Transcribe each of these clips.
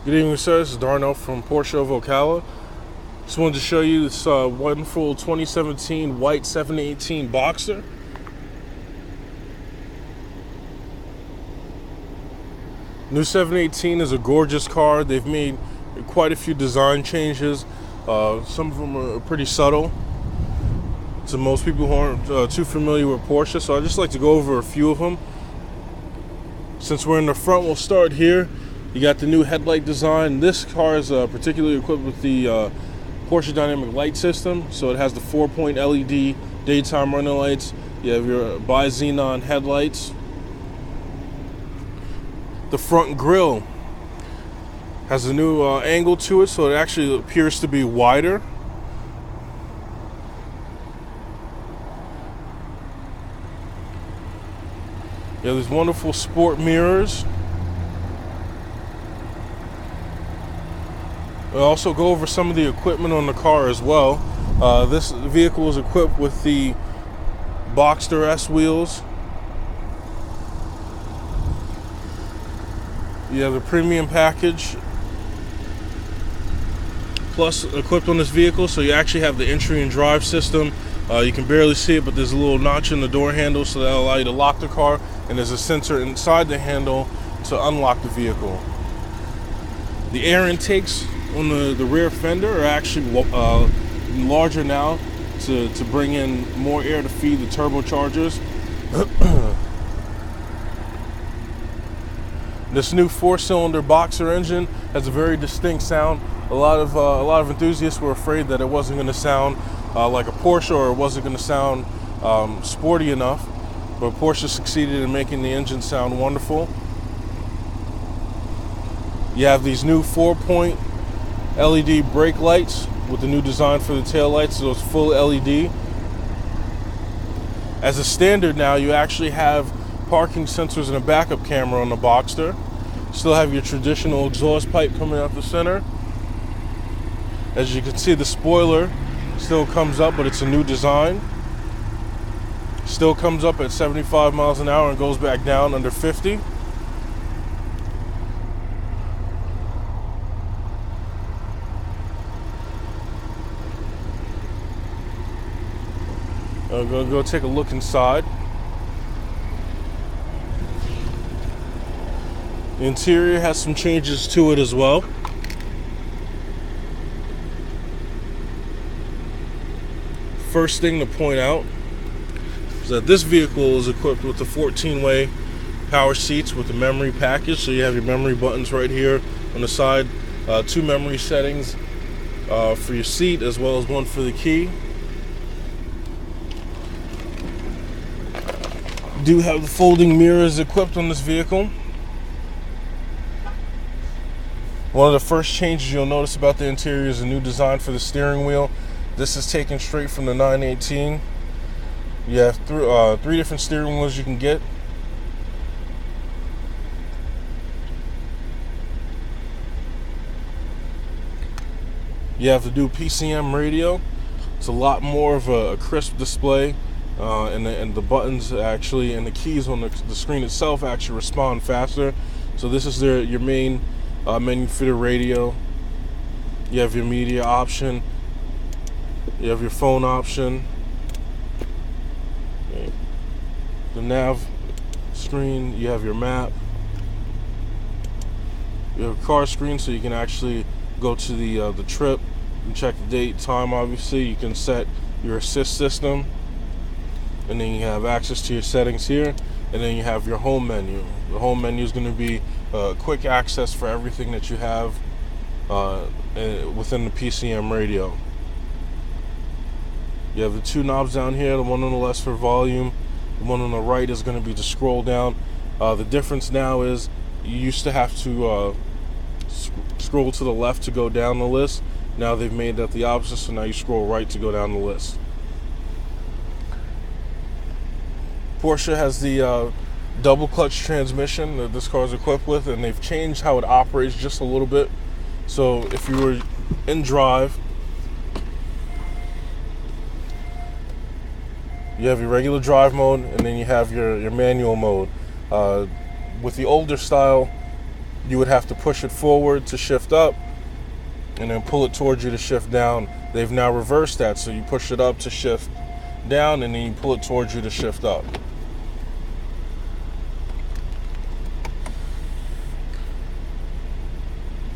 Good evening, sir. This is Darnell from Porsche of Ocala. Just wanted to show you this wonderful 2017 white 718 Boxster. New 718 is a gorgeous car. They've made quite a few design changes. Some of them are pretty subtle to most people who aren't too familiar with Porsche. So I'd just like to go over a few of them. Since we're in the front, we'll start here. You got the new headlight design. This car is particularly equipped with the Porsche Dynamic Light System. So it has the 4-point LED daytime running lights. You have your bi-xenon headlights. The front grille has a new angle to it, so it actually appears to be wider. You have these wonderful sport mirrors. We'll also go over some of the equipment on the car as well. This vehicle is equipped with the Boxster S wheels. You have the premium package plus equipped on this vehicle, so you actually have the entry and drive system. You can barely see it, but there's a little notch in the door handle, so that'll allow you to lock the car, and there's a sensor inside the handle to unlock the vehicle. The air intakes on the rear fender are actually larger now to bring in more air to feed the turbochargers. This new 4-cylinder Boxster engine has a very distinct sound. A lot of enthusiasts were afraid that it wasn't going to sound like a Porsche, or it wasn't going to sound sporty enough, but Porsche succeeded in making the engine sound wonderful. You have these new 4-point LED brake lights with the new design for the tail lights, so it's full LED. As a standard now, you actually have parking sensors and a backup camera on the Boxster. Still have your traditional exhaust pipe coming out the center. As you can see, the spoiler still comes up, but it's a new design. Still comes up at 75 miles an hour and goes back down under 50. I'm going to go take a look inside. The interior has some changes to it as well. First thing to point out is that this vehicle is equipped with the 14-way power seats with the memory package. So you have your memory buttons right here on the side, 2 memory settings for your seat, as well as one for the key. Do have the folding mirrors equipped on this vehicle. One of the first changes you'll notice about the interior is a new design for the steering wheel. This is taken straight from the 918. You have 3 different steering wheels you can get. You have the new PCM radio. It's a lot more of a crisp display. And the buttons actually and the keys on the screen itself actually respond faster. So this is your main menu for the radio. You have your media option. You have your phone option. The nav screen. You have your map. You have a car screen, so you can actually go to the trip and check the date, time. Obviously, you can set your assist system. And then you have access to your settings here, and then you have your home menu. The home menu is going to be quick access for everything that you have within the PCM radio. You have the 2 knobs down here, the one on the left for volume, the one on the right is going to be to scroll down. The difference now is you used to have to scroll to the left to go down the list. Now they've made that the opposite, so now you scroll right to go down the list. Porsche has the double clutch transmission that this car is equipped with, and they've changed how it operates just a little bit. So if you were in drive, you have your regular drive mode, and then you have your manual mode. With the older style you would have to push it forward to shift up and then pull it towards you to shift down. They've now reversed that, so you push it up to shift down and then you pull it towards you to shift up.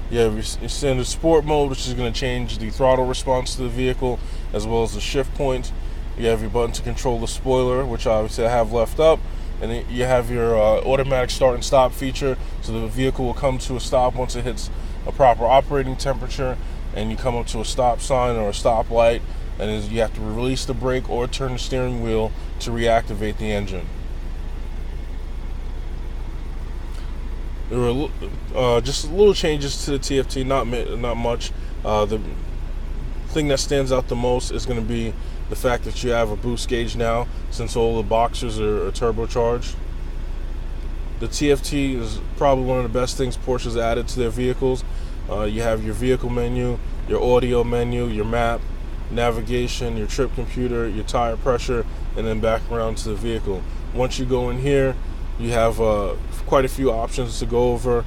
Yeah, it's in the sport mode, which is going to change the throttle response to the vehicle as well as the shift point. You have your button to control the spoiler, which obviously I have left up, and then you have your automatic start and stop feature, so the vehicle will come to a stop once it hits a proper operating temperature, and you come up to a stop sign or a stop light, and you have to release the brake or turn the steering wheel to reactivate the engine. There were just little changes to the TFT, not much. The thing that stands out the most is going to be the fact that you have a boost gauge now, since all the Boxsters are turbocharged. The TFT is probably one of the best things Porsche's added to their vehicles. You have your vehicle menu, your audio menu, your map, navigation, your trip computer, your tire pressure, and then back around to the vehicle. Once you go in here, you have quite a few options to go over.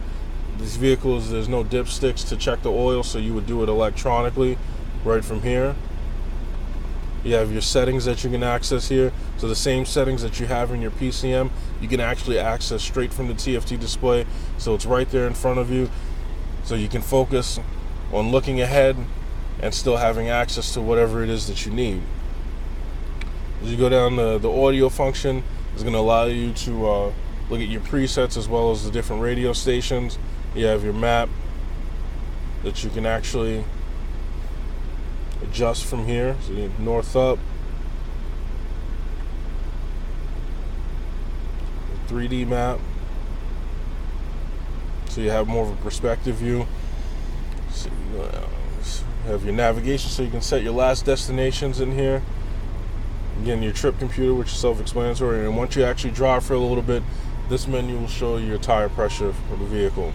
These vehicles, there's no dipsticks to check the oil, so you would do it electronically right from here. You have your settings that you can access here. So the same settings that you have in your PCM, you can actually access straight from the TFT display. So it's right there in front of you. So you can focus on looking ahead and still having access to whatever it is that you need. As you go down the audio function, is going to allow you to look at your presets as well as the different radio stations. You have your map that you can actually adjust from here. So you north up, 3D map, so you have more of a perspective view. So you have your navigation, so you can set your last destinations in here. Again, your trip computer, which is self-explanatory, and once you actually drive for a little bit, this menu will show you your tire pressure for the vehicle.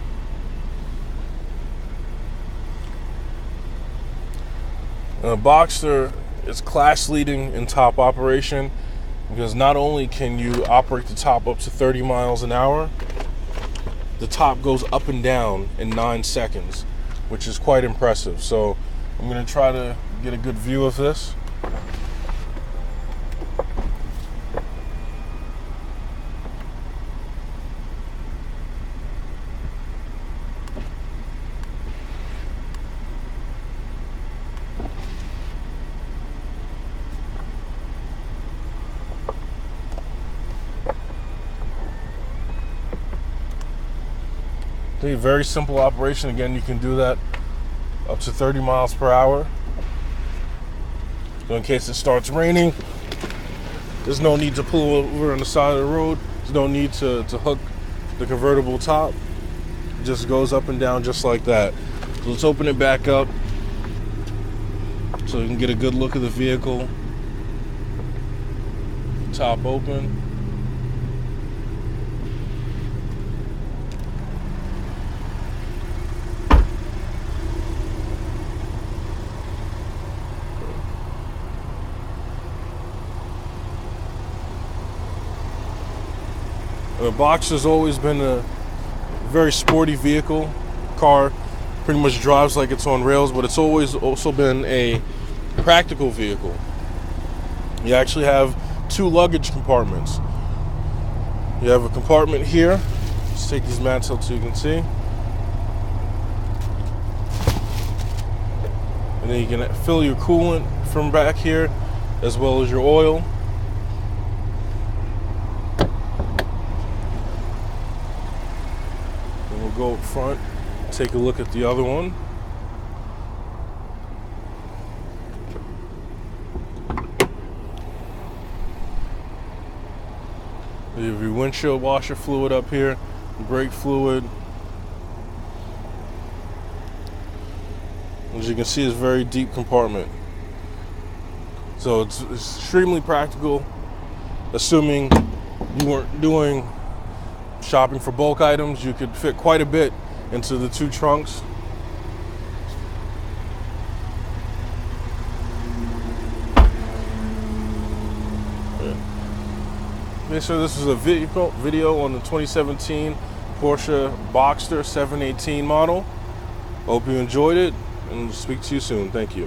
Boxster is class leading in top operation, because not only can you operate the top up to 30 miles an hour, the top goes up and down in 9 seconds, which is quite impressive. So I'm going to try to get a good view of this. A very simple operation. Again, you can do that up to 30 miles per hour. So in case it starts raining, there's no need to pull over on the side of the road. There's no need to hook the convertible top. It just goes up and down just like that. So let's open it back up so you can get a good look of the vehicle. Top open. The Boxster's always been a very sporty vehicle. Car pretty much drives like it's on rails, but it's always also been a practical vehicle. You actually have 2 luggage compartments. You have a compartment here. Let's take these mats out so you can see. And then you can fill your coolant from back here, as well as your oil. Go up front, take a look at the other one. You have your windshield washer fluid up here, brake fluid. As you can see, it's a very deep compartment. So it's extremely practical, assuming you weren't doing shopping for bulk items. You could fit quite a bit into the 2 trunks. Okay, so this is a video on the 2017 Porsche Boxster 718 model. Hope you enjoyed it, and speak to you soon. Thank you.